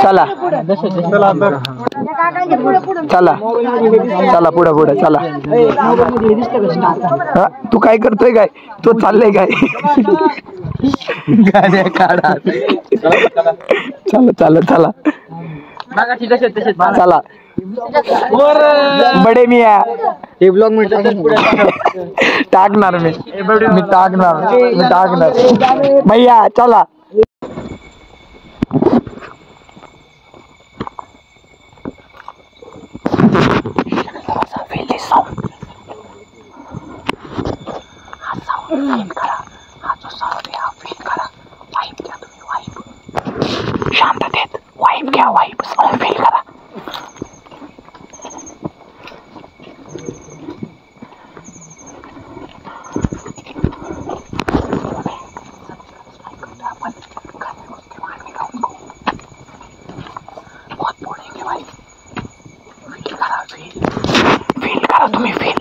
चला चला चला पुढे पुढे चला. तू काय करतोय काय? तो चाललंय काय? गाड्या काढा. चला चला चला चला. बडे मिया हे ब्लॉग टाकणार मी टाकणार भैया चला. शांततेत वाईब घ्या. वाईब साऊंड फील करा. फील करा तुम्ही फील.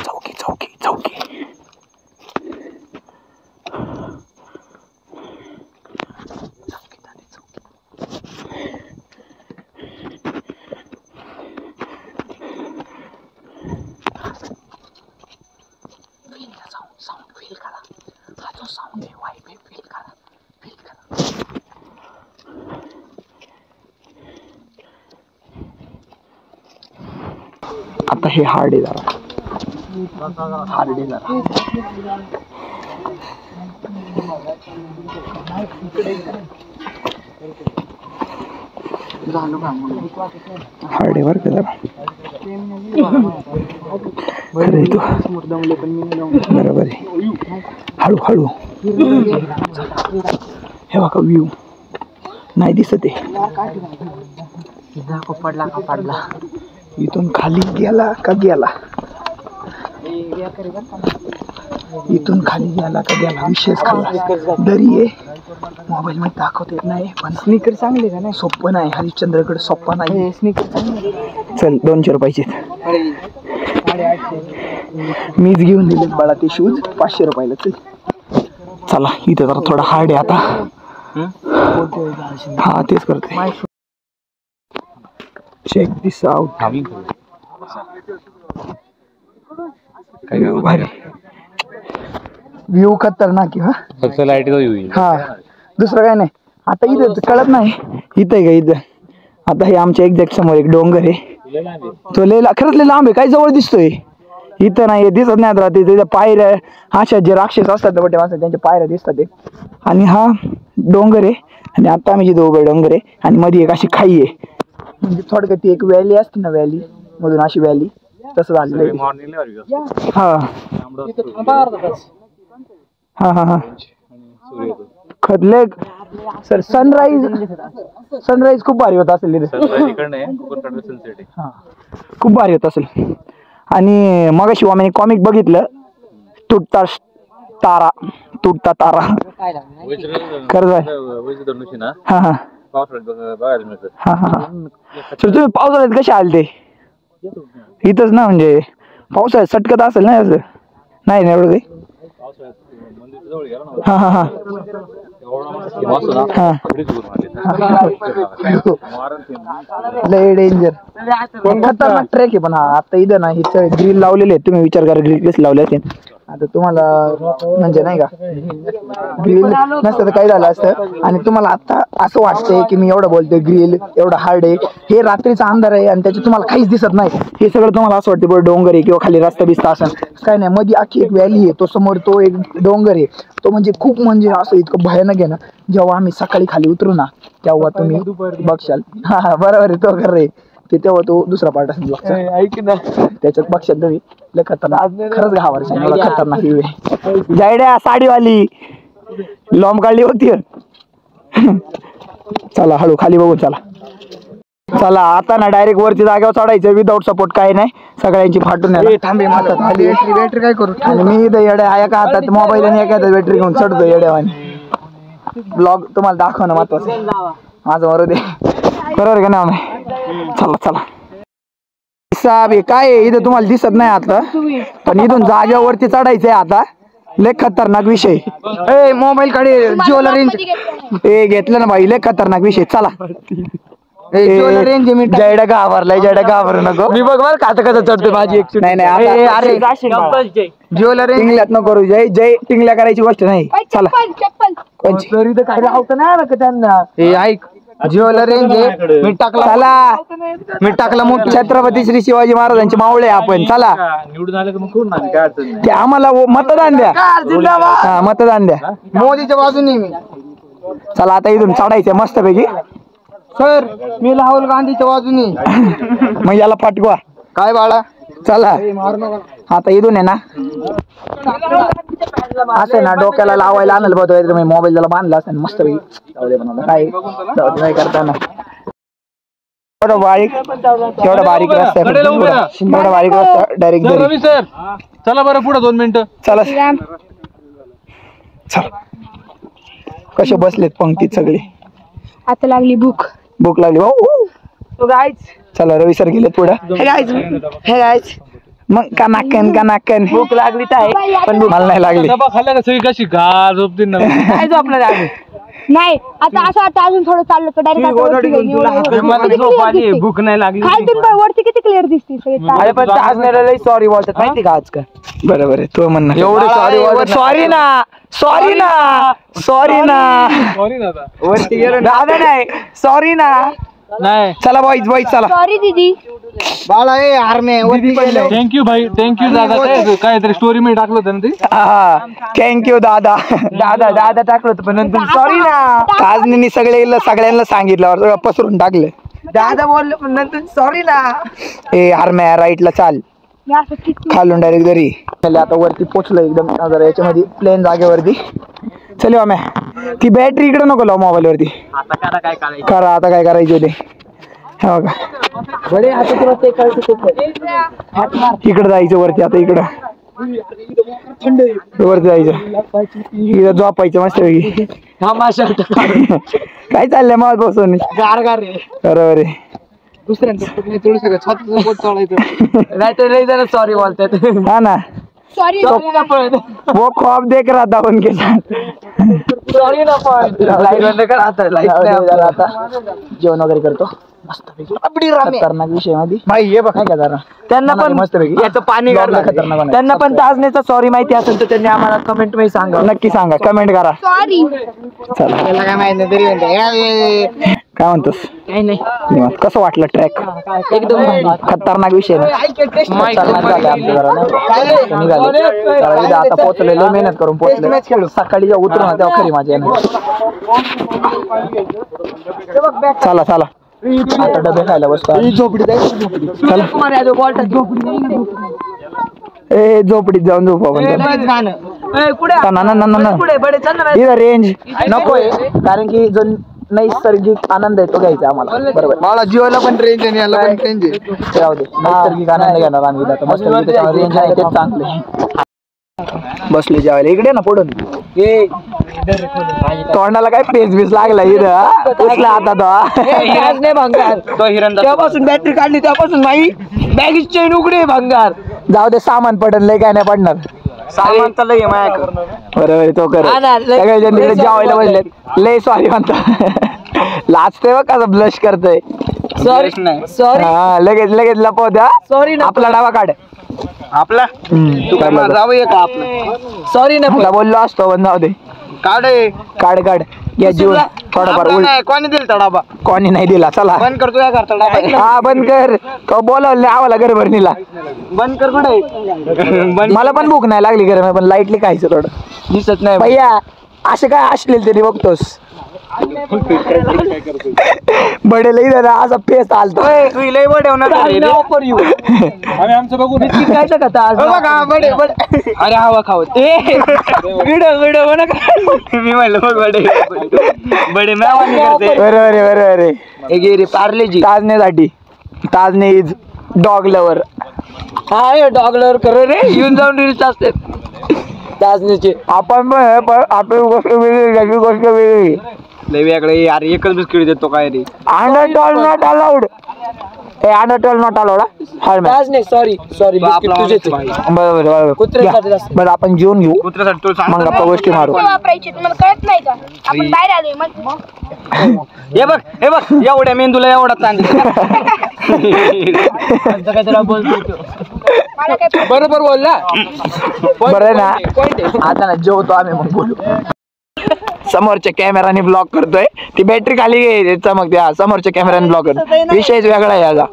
चौकी चौकी चौकी. साऊंड फील करा. हा जो साऊंड आहे वाईब आहे. फील करा. आता हे हार्ड आहे जरा. हार्ड आहे बरं का जरा. बरोबर आहे. हळू हळू. हे बघा व्ह्यू नाही दिसत आहे. पडला इथून खाली गेला का गेला. इथून खाली गेला का गेला. विशेष खाला दरी आहे. मोबाईल मध्ये दाखवता येत नाही पण स्नीकर चांगले का नाही. सोपं नाही. हरिश्चंद्रगड सोपा नाही. स्नीकर चांगले. चल 200 रुपयाचे मीच घेऊन दिले बाळा ते शूज 500 रुपयाला. चल चला. इथं जरा थोडा हार्ड आहे आता. हा तेच करतोय. चेक दिस आउट. व्ह्यू खतरनाक आहे. हा दुसरं काय नाही. आता इथं कळत नाही. इथं आहे का इथं. आता हे आमच्या एक्झॅक्ट समोर एक डोंगर आहे. तो खरंच लय लांब आहे. काय जवळ दिसतोय. इथं नाही दिसत नाही. राहते त्याच्या पायऱ्या अशा जे राक्षस असतात मोठे माणसं त्यांच्या पायऱ्या दिसतात ते. आणि हा डोंगर आहे. आणि आता आम्ही जिथं उभे डोंगर आहे. आणि मध्ये एक अशी खाई आहे. म्हणजे थोडक्यात ती एक व्हॅली असते ना. व्हॅली मधून अशी व्हॅली तसं झालं. हा हा हा हा खदले सर. सनराईज खूप भारी होत असेल. खूप भारी होत असेल. आणि मगाशी आम्ही कॉमिक बघितलं तुटता तारा. खरं आहे. हा हा हा हा. सर तुम्ही पावसाळ्यात कसे आले ते इथंच ना. म्हणजे पावसाळ्यात सटकत असेल ना असं. नाही ना एवढं काही. हा हा हा लय डेंजर. खतरनाक ट्रेक आहे. पण हा आता इथं ना हिचं ग्रिल लावलेले आहेत. तुम्ही विचार करा ग्रिल कसे लावले असतील. आता तुम्हाला म्हणजे नाही का ग्रिल नसतं तर काय झालं असतं. आणि तुम्हाला आता असं वाटतंय की मी एवढं बोलतोय ग्रिल एवढं हार्ड आहे. हे रात्रीचा अंधार आहे आणि त्याची तुम्हाला काहीच दिसत नाही. हे सगळं तुम्हाला असं वाटतं बरं डोंगर आहे किंवा खाली रस्ता बिस्ता असं काय नाही. मध्ये अख्खी एक व्हॅली आहे. तो समोर तो एक डोंगर आहे. तो म्हणजे खूप म्हणजे असं इतकं भयानक आहे ना. जेव्हा आम्ही सकाळी खाली उतरू ना तेव्हा तुम्ही बघशाल. हा हा बरोबर आहे. तो घर आहे ते. तेव्हा तो दुसरा पार्ट असेल ऐक ना. त्याच्यात बघशाल तुम्ही. लय खतरनाक. खरंच घाबरायचं. मला खतरनाक व्ह्यू आहे. जायड्या साडीवाली लॉम काढली होती. चला हळू खाली बघू चला. चला आता ना डायरेक्ट वरती जागेवर चढायचं विदाऊट सपोर्ट काही नाही सगळ्यांची फाटून बॅटरी काय करू आणि मी इथं येड्या एका हातात मोबाईल आणि एका हातात बॅटरी घेऊन चढतो येड्यावानी ब्लॉग तुम्हाला दाखवणं महत्वाचं माझं बरोबर दे बरोबर का ना चला चला साहेब हे काय इथं तुम्हाला दिसत नाही आता पण इथून जागेवरती चढायचंय आता लय खतरनाक विषय ए मोबाईल कडे जिओला रेंज ए घेतलं ना भाई लय खतरनाक विषय चला जयडा घाबरलाय जयडा घाबरू नको मी बघ मला आता कसं चढतो माझी एक नाही नाही अरे जिओला रेंज टिंगल्यात नको करू जय जय टिंगल्या करायची गोष्ट नाही चला तरी तर काय राहतं ना त्यांना हे ऐक जिओला रेंज आहे मी टाकला चला मी टाकला मग छत्रपती श्री शिवाजी महाराजांचे मावळे आपण चला निवडून आले मग कोण काय अडचण ते आम्हाला मतदान द्या हा मतदान द्या मोदीच्या बाजूने मी चला आता इथून चढायचं मस्त पैकी सर मी राहुल गांधीच्या बाजूने मग याला पाठवा काय बाळा चला आता इथून आहे ना असं ना डोक्याला लावायला आणलं बघतो मी मोबाईल त्याला बांधला असेल मस्त पैकी काय करताना एवढं बारीक एवढा बारीक रस्ता एवढा बारीक रस्ता डायरेक्ट सर चला बरं पुढे 2 मिनिटं चला चल कसे बसलेत पंक्तीत सगळे आता लागली भूक भूक लागली भाऊ चला रवी सर गेले पुढं हे गायच मग कनाकन भूक लागली तर पण मला नाही लागली खाल्ल्या का सगळी कशी घा झोपते ना काय झोपलं नाही आता असं वाटतं अजून थोडं चाललं तर डायरेक्ट भूक नाही लागली वरती किती क्लिअर दिसते सॉरी बोलतात माहिती का आज का बरोबर आहे तो म्हणणं एवढं सॉरी सॉरी ना सॉरी ना सॉरी ना सॉरी दादा वरती गेलो दादा नाही सॉरी ना नाही चला बॉईज चला सॉरी दीदी बाळा ए आर्मे वरती गेलो थँक्यू भाई थँक्यू दादा काहीतरी स्टोरी मी टाकलं होतं ना ते थँक्यू दादा दादा दादा टाकलं होतं पण नंतर सॉरी ना ताजनीने सगळ्यांना सांगितलं पसरून टाकलं दादा बोललो पण नंतर सॉरी ना ए आर्मे राईटला चाल खालून डायरेक्ट घरी आता वरती पोचलो एकदम जरा याच्यामध्ये प्लेन जागेवरती चल मॅ ती बॅटरी इकडे नको लाव मोबाईल वरती करा आता काय करायचं ते हो का इकडे जायचं वरती आता इकडं वरती जायचं इकडं झोपायचं मस्त काय चाललंय मला बसून बरोबर आहे सॉरी बोलतात हा ना सॉरी वो ख्वाब देख रहा था उनके साथ सॉरी ना आता जेवण वगैरे करतो खतरनाक विषय मध्ये भाई हे बघ का जरा त्यांना पण मस्त याचं पाणी खतरनाक त्यांना पण ताजनेचा सॉरी माहिती असेल तर त्यांनी आम्हाला कमेंट मध्ये सांगा नक्की सांगा कमेंट करा सॉरी चला काय माहिती तरी काय म्हणतोस काही नाही कसं वाटलं ट्रॅक एकदम खतरनाक विषय निघाले आता पोहोचलेलो मेहनत करून पोहोचले सकाळी उतरून तेव्हा खरी माझी चला चला आता डबे खायला बसतो ए झोपडीत जाऊन झोपू आपण रेंज नकोय कारण की जो नैसर्गिक आनंद आहे तो घ्यायचा आम्हाला बरोबर मला जिओला पण रेंज आणि याला पण रेंज आहे राहू दे नैसर्गिक आनंद घेणार आम्ही आता मस्त रेंज आहे तेच चांगले बसले जेवायला इकडे ना पुढून तोंडाला काय पेज बीस लागला इथं उचला आता तेव्हापासून बॅटरी काढली तेव्हापासून माई बॅगेची चेन उघडे भंगार जाऊ दे सामान पडन लय काय नाही पडणार सामान तर लय बरोबर तो कर सगळे जण तिकडे जेवायला बसले लय सॉरी म्हणता लाजतोय बघ कसं ब्लश करतोय सॉरी सॉरी हा लगेच लगेच लपव द्या सॉरी आपला डावा काढ आपला जाऊ का आपला सॉरी ना बोललो असतो पण जाऊ दे काढ काढ काढ या जीव थोडाफार कोणी दिला डाबा कोणी नाही दिला चला बंद करतो या करता हा बंद कर तो बोलवलं आवाला घर भरणीला बंद कर कुठे मला पण भूक नाही लागली घर पण लाईटली खायचं थोडं दिसत नाही भैया असे काय असलेल तरी बघतोस बडे लई जरा असा फेस आलतोय तू लय बडे होणार ऑफर येऊ आम्ही आमचं बघू खायचं का आज बडे अरे हवा खावत व्हिडिओ मी म्हणलं बघ बडे बडे मेवानी करते बरोबर हे घे रे पार्लेजी ताजनेसाठी ताजने इज डॉग लवर हा डॉग लवर कर रे येऊन जाऊन रील्स असते ताजनेचे आपण पण आपली गोष्ट वेगळी त्याची गोष्ट वेगळी लय वेगळे यार एकच बिस्किट देतो काय रे अंडर नॉट अलाउड ए under not allowed Tajne sorry तुझेच बरोबर कुत्र्यासाठी असतं. बरं आपण जेवून घेऊ कुत्र्यासाठी तो मग गप्पा गोष्टी मारू वापरायची तुम्हाला कळत नाही का आपण बाहेर आलोय मग हे बघ एवढ्या मेंदूला एवढा चांगला काय तुला बोलतो मला काय बरोबर बोलला बरं आहे ना आता ना जेवतो आम्ही मग बोलू समोरच्या कॅमेराने ब्लॉक करतोय ती बॅटरी खाली घे चमकते हा समोरच्या कॅमेराने ब्लॉक करतोय विषयच वेगळा आहे याचा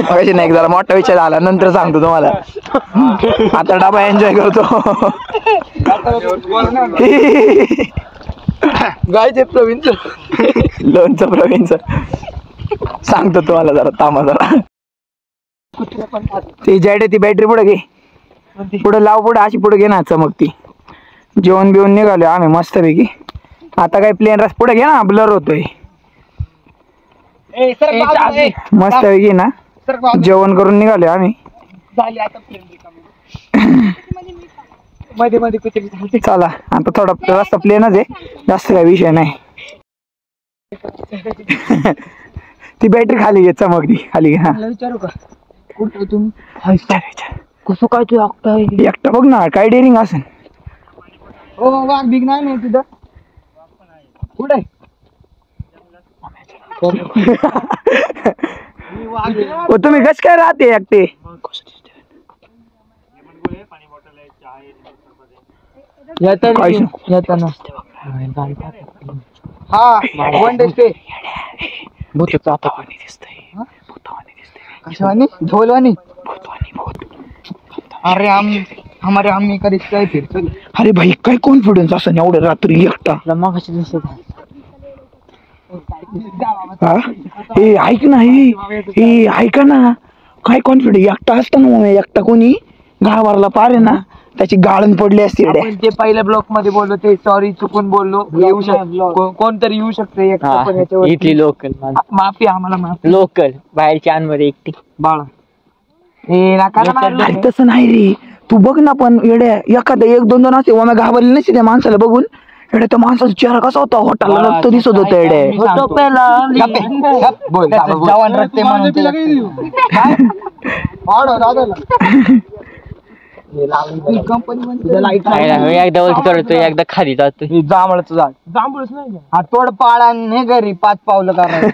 मगाशी नाही जरा मोठा विषय झाला नंतर सांगतो तुम्हाला आता डबा एन्जॉय करतो गायचे प्रवीणचं लोणचं प्रवीणचं सांगतो तुम्हाला जरा थांबा जरा ती जॅड ती बॅटरी पुढे घे पुढे लाव पुढे अशी पुढे घे ना चमकती जेवण बिवून निघालो आम्ही मस्तपैकी आता काय प्लेन रस पुढे घे ना ब्लर होतोय मस्तपैकी ना जेवण करून निघालो आम्ही चला आता थोडा रस्ता प्लेनच आहे जास्त काय विषय नाही ती बॅटरी खाली घे चमकती खाली घे हा विचारू का कुठं तुम्ही विचार कसं काय तू एकटा बघ ना काय डेअरिंग असेल हो वाघ बिग नाही तिथं कुठे तुम्ही कस काय राहते एकटे येताना हा वन डे स्टे कशावानी ढोलवानी अरे हमारे आम्ही कधी काय फिरतो अरे भाई काय कॉन्फिडन्स असं एवढ्या रात्री एकटा मगाशी दिसत हा हे ऐक ना हे ऐका ना काय कॉन्फिडन्स एकटा असताना मग एकटा कोणी गावाला पार आहे ना त्याची गाळण पडली असते आपण ते पहिल्या ब्लॉक मध्ये बोललो ते सॉरी चुकून बोललो येऊ शकतो कोणतरी येऊ शकते इथली लोकल माफी आम्हाला माफी लोकल बाहेरच्या आणमध्ये एकटी बाळा हे नका ना मारू. अरे तसं नाही रे तू बघ ना पण येड्या एखादा एक दोन असे मग घाबरले नसते त्या माणसाला बघून येड्या त्या माणसाचा चेहरा कसा होता हॉटेलला रक्त दिसत होतं येड्या होतो पहिला बोल जवान रक्ते म्हणून ते एकदा वरती करतो एकदा खाली जातो जांभळच झाड जांभळच नाही हा तोड पाळा ने घरी 5 पावलं करायचं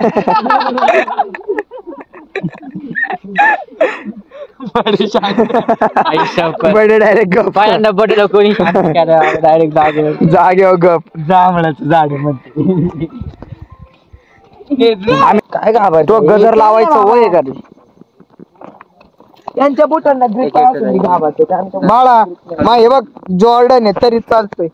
बडे डायरेक्ट गप पहिल्यांदा बडलं कोणी डायरेक्ट जागेवर गप जांभळाचं झाड म्हणते आम्ही काय घाबर तो गजर लावायचं वय का रे त्यांच्या बुटांना ग्रिप असून बाळा मा हे बघ जॉर्डन आहे तरी चालतोय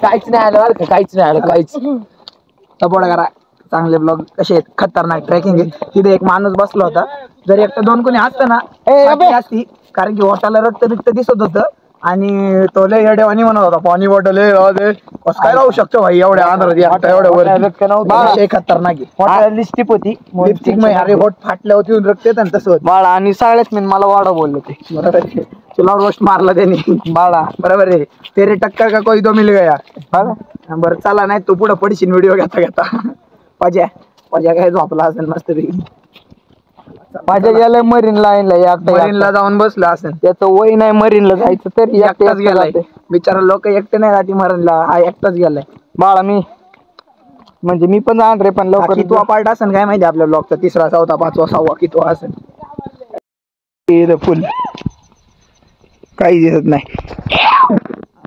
काहीच नाही आलं बरं का काहीच नाही आलं काहीच सपोर्ट करा चांगले ब्लॉग कसे आहेत खतरनाक ट्रेकिंग आहे तिथे एक माणूस बसला होता जर एकटा दोन कोणी असतं ना पाठी असती कारण की वॉटाला रक्त दिसत होतं आणि तो लय येडेवानी म्हणत होता पाणी बॉटल कसं काय राहू शकतो भाई एवढ्या आंध्रात एवढ्या वर खतरनाक आहे लिपस्टिक होती लिपस्टिक अरे होट फाटल्यावर येऊन रक्त येतं तसं होतं बाळा आणि सगळ्याच मी मला वाडा बोललो ते बरोबर आहे. तुला रोस्ट मारला त्यांनी बाळा बरोबर आहे तेरे टक्कर का कोई तो मिल गया बरं चला नाही तू पुढे पडशील व्हिडिओ घेता पजा काय झोपला असेल मस्त माझ्या गेलाय मरीन लाईनला मरीनला जाऊन बसला असेल त्याचं वय नाही मरीनला जायचं तरी एकटाच गेलाय बिचारा लोक एकटे नाही राहते मरीनला हा एकटाच गेलाय बाळा मी म्हणजे मी पण जाणार रे पण लवकर कितवा पार्ट असेल काय माहिती आपल्या ब्लॉगचा 3रा 4था 5वा 6वा कितवा असेल फुल काही दिसत नाही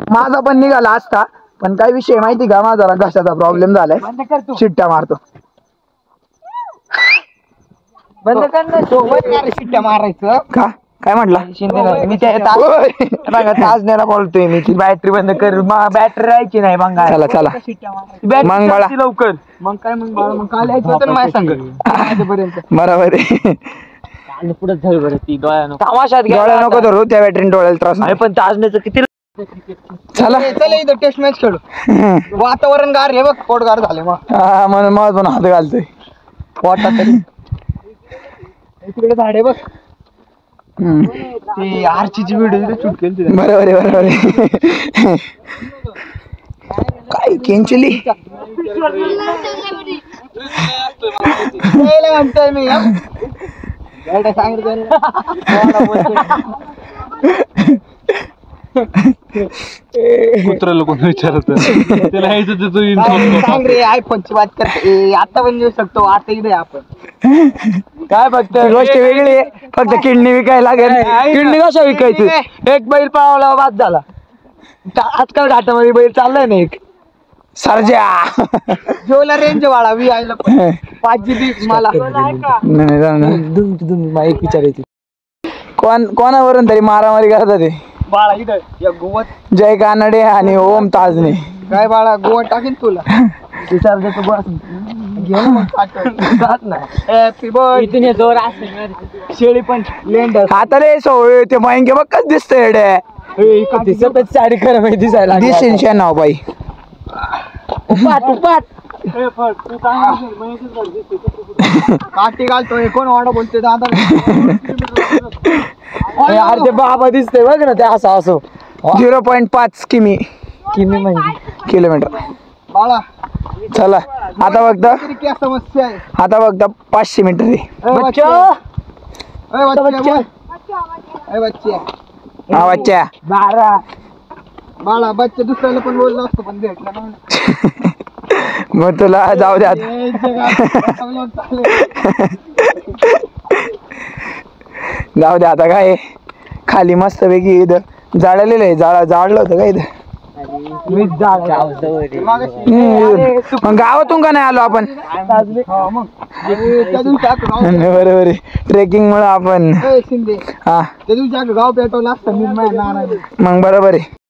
माझा पण निघाला असता पण काय विषय माहिती का माझा घशाचा प्रॉब्लेम झालाय शिट्ट्या मारतो बंद कर ना शिट्ट्या मारायचं का काय म्हटला शिंदे नाही मी त्या बघा ताजनेला बोलतोय मी ती बॅटरी बंद कर बॅटरी राहायची नाही बंगा चला चला मग बाळा लवकर मग काय मग बाळा मग काल यायचं होतं ना माझ्या संग बरोबर आहे पुढे झालं बरं ती डोळ्यानं तमाशात डोळ्या नको धरू त्या बॅटरीने डोळ्याला त्रास अरे पण ताजण्याचं किती चला चला इथं टेस्ट मॅच खेळू वातावरण गार आहे बघ पोट गार झाले मग हा म्हणून मग पण हात घालतोय पोटा तरी तिकडे झाड आहे बघ ती आरचीची व्हिडिओ शूट केली बरोबर आहे बरोबर आहे काय केंचली म्हणतोय मी सांगितलं कुत्र्याला कोण विचारत त्याला यायचं सांग रे आयफोनची बात करते आता पण येऊ शकतो आता इथे आपण काय फक्त गोष्ट वेगळी आहे फक्त किडनी विकायला लागेल किडनी कशा विकायची एक बैल पळवला बाद झाला आजकाल घाटामध्ये बैल चाललाय ना एक सरजा जेवला रेंज वाळा वी आयला 5 GB मला माईक विचारायची कोणावरून तरी मारामारी करतात ते बाळा इथं या गोवात जय कानडे आणि ओम ताजने काय बाळा गोवा टाकीन तुला विचार देतो बस घे मग जात नाही हॅपी बर्थडे इथून हे जोर असेल शेळी पण लेंड आता रे सोय ते मयंके बघ कस दिसतंय साडी खरं माहिती दिसायला दिसेन नाव बाई काठी घालतोय कोण वाडा बोलते दादा यार ते बाबा दिसतंय बघ ना ते असं असं 0.5 किमी म्हणजे किलोमीटर बाळा चला आता फक्त तरी काय समस्या आहे आता फक्त 500 मीटर आहे बच्चे हा बच्चा बाळा बच्चे दुसऱ्याला पण बोललो असतो पण भेटला ना मग तुला जाऊ द्या जाऊ द्या आता काय खाली मस्त पैकी इथं जाळलेलं आहे जाळलं होतं का इथं मग गावातून का नाही आलो आपण बरोबर आहे ट्रेकिंग मुळे आपण शिंदे हा त्या दिवशी गाव पेटवलं असतं मी मग बरोबर आहे